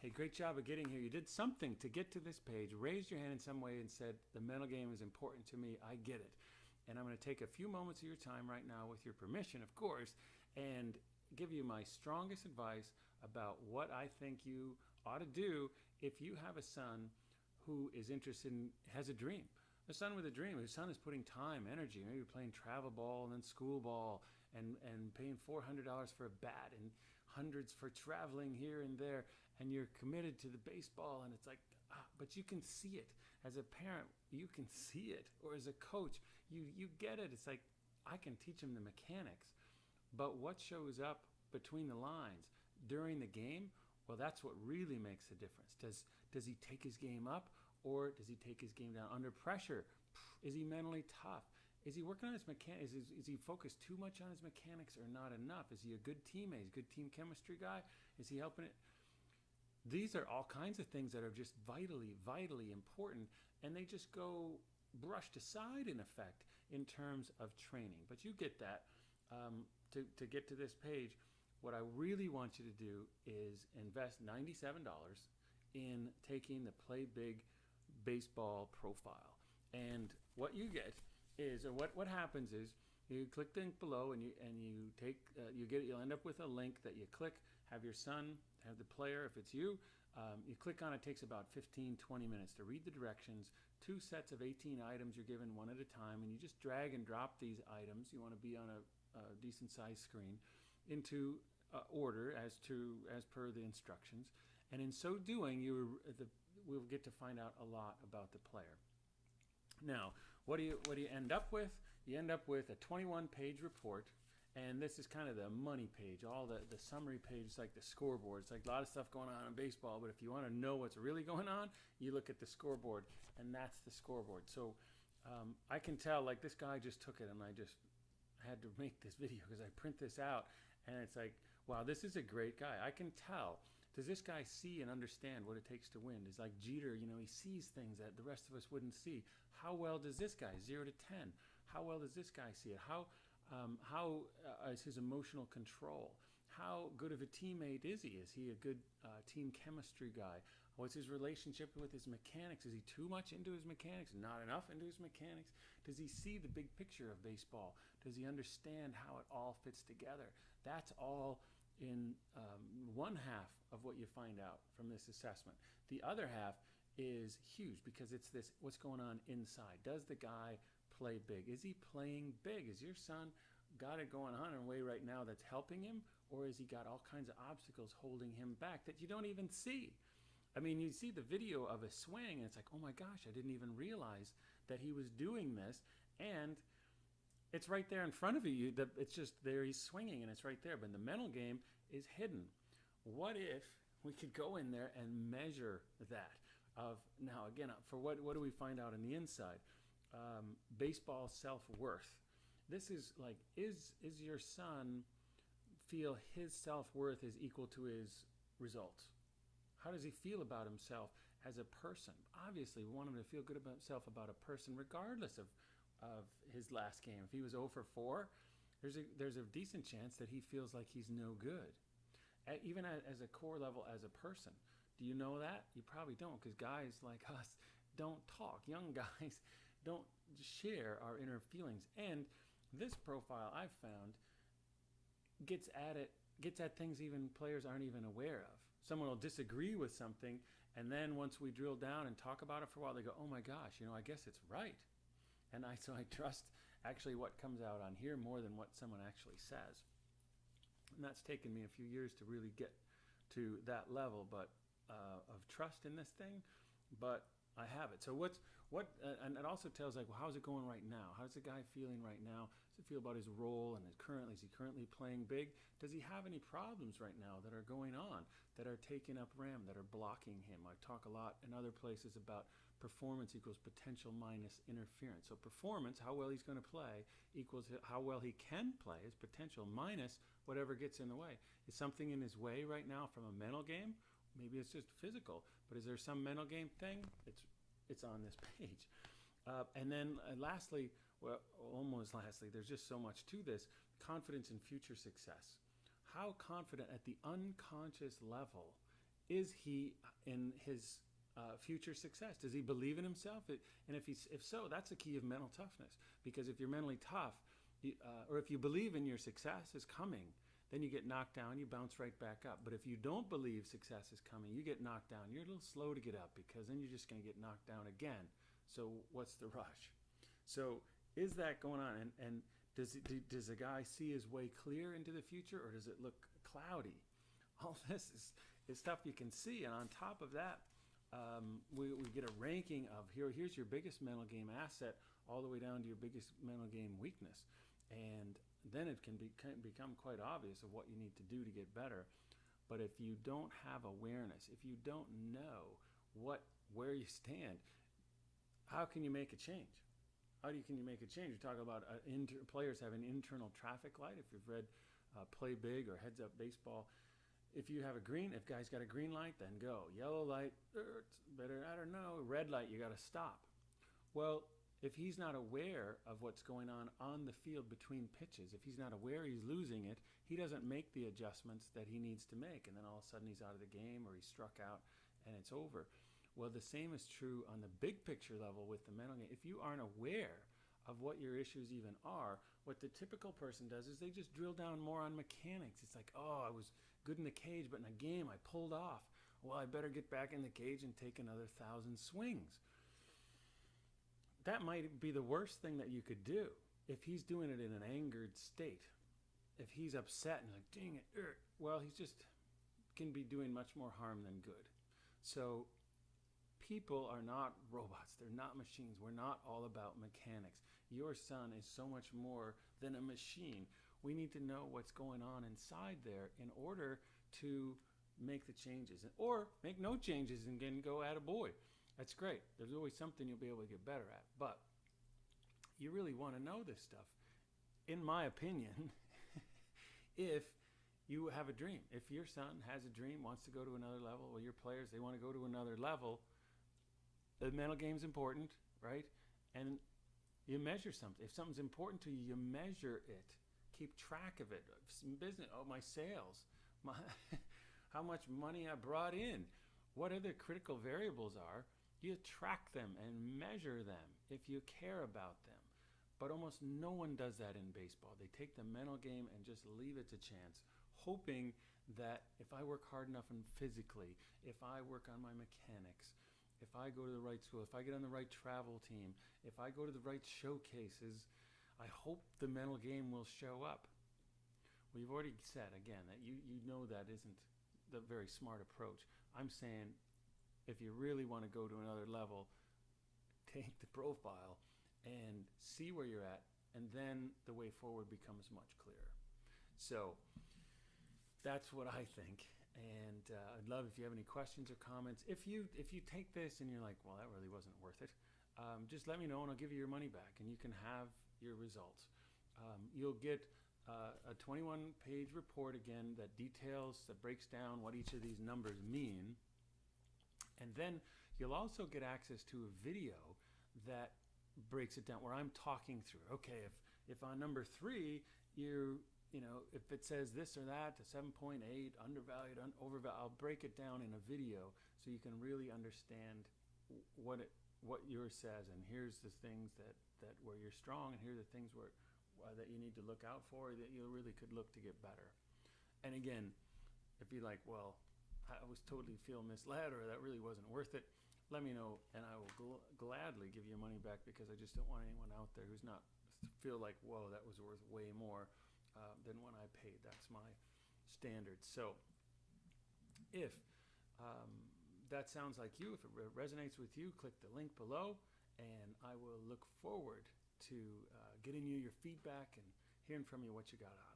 Hey, great job of getting here. You did something to get to this page, raised your hand in some way and said, the mental game is important to me. I get it. And I'm going to take a few moments of your time right now, with your permission, of course, and give you my strongest advice about what I think you ought to do if you have a son who is interested in, has a dream. A son with a dream. His son is putting time, energy, maybe playing travel ball and then school ball, and paying $400 for a bat and hundreds for traveling here and there. And you're committed to the baseball, and it's like, but you can see it. As a parent, you can see it. Or as a coach, you get it. It's like, I can teach him the mechanics. But what shows up between the lines during the game, well, that's what really makes a difference. Does he take his game up, or does he take his game down under pressure? Is he mentally tough? Is he working on his mechanics? Is he focused too much on his mechanics or not enough? Is he a good teammate? Is he a good team chemistry guy? Is he helping it? These are all kinds of things that are just vitally, vitally important, and they just go brushed aside in effect in terms of training. But you get that. To get to this page, what I really want you to do is invest $97 in taking the Play Big baseball profile. And what you get is, or what happens is, you click the link below, and you take you'll end up with a link that you click, have your son, have the player, if it's you, you click on it. Takes about 15-20 minutes to read the directions. 2 sets of 18 items, you're given one at a time, and you just drag and drop these items. You want to be on a decent sized screen into order as per the instructions, and in so doing, we'll get to find out a lot about the player. Now, what do you end up with? You end up with a 21-page report, and this is kind of the money page. All the summary page is like the scoreboard. It's like a lot of stuff going on in baseball, but if you want to know what's really going on, you look at the scoreboard, and that's the scoreboard. So I can tell, like, this guy just took it, and I just had to make this video because I print this out, and it's like, wow, this is a great guy. I can tell. Does this guy see and understand what it takes to win? It's like Jeter, he sees things that the rest of us wouldn't see. How well does this guy, 0 to 10? How well does this guy see it? How is his emotional control? How good of a teammate is he? Is he a good team chemistry guy? What's his relationship with his mechanics? Is he too much into his mechanics? Not enough into his mechanics? Does he see the big picture of baseball? Does he understand how it all fits together? That's all in one half of what you find out from this assessment. The other half is huge because it's this: what's going on inside? Does the guy play big? Is he playing big? Is your son got it going on in a way right now that's helping him, or has he got all kinds of obstacles holding him back that you don't even see? I mean, you see the video of a swing, and it's like, oh my gosh, I didn't even realize that he was doing this, and it's right there in front of you. It's just there, he's swinging, and it's right there. But the mental game is hidden. What if we could go in there and measure that? Now, again, for what do we find out on the inside? Baseball self-worth. This is like, is your son feel his self-worth is equal to his results? How does he feel about himself as a person? Obviously, we want him to feel good about himself, about a person, regardless of his last game. If he was 0 for 4, there's a decent chance that he feels like he's no good, even as a core level as a person. Do you know that? You probably don't, because guys like us don't talk. Young guys don't share our inner feelings. And this profile I've found gets at things even players aren't even aware of. Someone will disagree with something, and then once we drill down and talk about it for a while, they go, oh my gosh, I guess it's right. And so I trust actually what comes out on here more than what someone actually says. And that's taken me a few years to really get to that level, but of trust in this thing. But I have it. So and it also tells, like, well, how's it going right now? How's the guy feeling right now? Does he feel about his role and is he currently playing big? Does he have any problems right now that are going on, that are taking up RAM, that are blocking him? I talk a lot in other places about performance equals potential minus interference. So performance, how well he's going to play, equals how well he can play, his potential, minus whatever gets in the way. Is something in his way right now from a mental game? Maybe it's just physical, but is there some mental game thing? It's on this page. And then lastly, there's just so much to this: confidence in future success. How confident at the unconscious level is he in his future success? Does he believe in himself? And if so, that's a key of mental toughness. Because if you're mentally tough, or if you believe in your success is coming, then you get knocked down, you bounce right back up. But if you don't believe success is coming, you get knocked down. You're a little slow to get up, because then you're just going to get knocked down again. So what's the rush? So is that going on? And does a guy see his way clear into the future, or does it look cloudy? All this is stuff you can see. And on top of that, we get a ranking of here's your biggest mental game asset all the way down to your biggest mental game weakness. And then it can become quite obvious of what you need to do to get better. But if you don't have awareness, if you don't know where you stand, how can you make a change? Can you make a change? You're talking about players have an internal traffic light. If you've read Play Big or Heads Up Baseball, if you have a green, if guy's got a green light, then go. Yellow light, better, I don't know. Red light, you got to stop. Well, if he's not aware of what's going on the field between pitches, if he's not aware he's losing it, he doesn't make the adjustments that he needs to make. And then all of a sudden he's out of the game, or he's struck out and it's over. Well, the same is true on the big picture level with the mental game. If you aren't aware of what your issues even are, what the typical person does is they just drill down more on mechanics. It's like, oh, I was good in the cage, but in a game I pulled off. Well, I better get back in the cage and take another 1,000 swings. That might be the worst thing that you could do if he's doing it in an angered state. If he's upset and like, dang it, well, he's just can be doing much more harm than good. So people are not robots. They're not machines. We're not all about mechanics. Your son is so much more than a machine. We need to know what's going on inside there in order to make the changes, or make no changes and then go attaboy. That's great. There's always something you'll be able to get better at. But you really want to know this stuff. In my opinion, if you have a dream, if your son has a dream, wants to go to another level, or your players, they want to go to another level, the mental game's important, right? And you measure something. If something's important to you, you measure it. Keep track of it. Business, my sales, how much money I brought in, what other critical variables are. You track them and measure them if you care about them. But almost no one does that in baseball. They take the mental game and just leave it to chance, hoping that if I work hard enough and physically, if I work on my mechanics, if I go to the right school, if I get on the right travel team, if I go to the right showcases, I hope the mental game will show up. Well, you've already said, again, that you know that isn't the very smart approach. I'm saying, if you really want to go to another level, take the profile and see where you're at, and then the way forward becomes much clearer. So that's what I think. And I'd love if you have any questions or comments. If you take this and you're like, well, that really wasn't worth it, just let me know and I'll give you your money back and you can have your results. You'll get a 21-page report again that breaks down what each of these numbers mean. And then you'll also get access to a video that breaks it down, where I'm talking through, okay, if on number 3, if it says this or that, to 7.8, undervalued, overvalued, I'll break it down in a video so you can really understand what yours says. And here's the things that where you're strong, and here are the things that you need to look out for, that you really could look to get better. And again, if you're like, well, I was totally feel misled, or that really wasn't worth it, let me know, and I will gladly give you your money back, because I just don't want anyone out there who's not feel like, whoa, that was worth way more than what I paid. That's my standard. So if that sounds like you, if it resonates with you, click the link below, and I will look forward to getting you your feedback and hearing from you what you got out of it.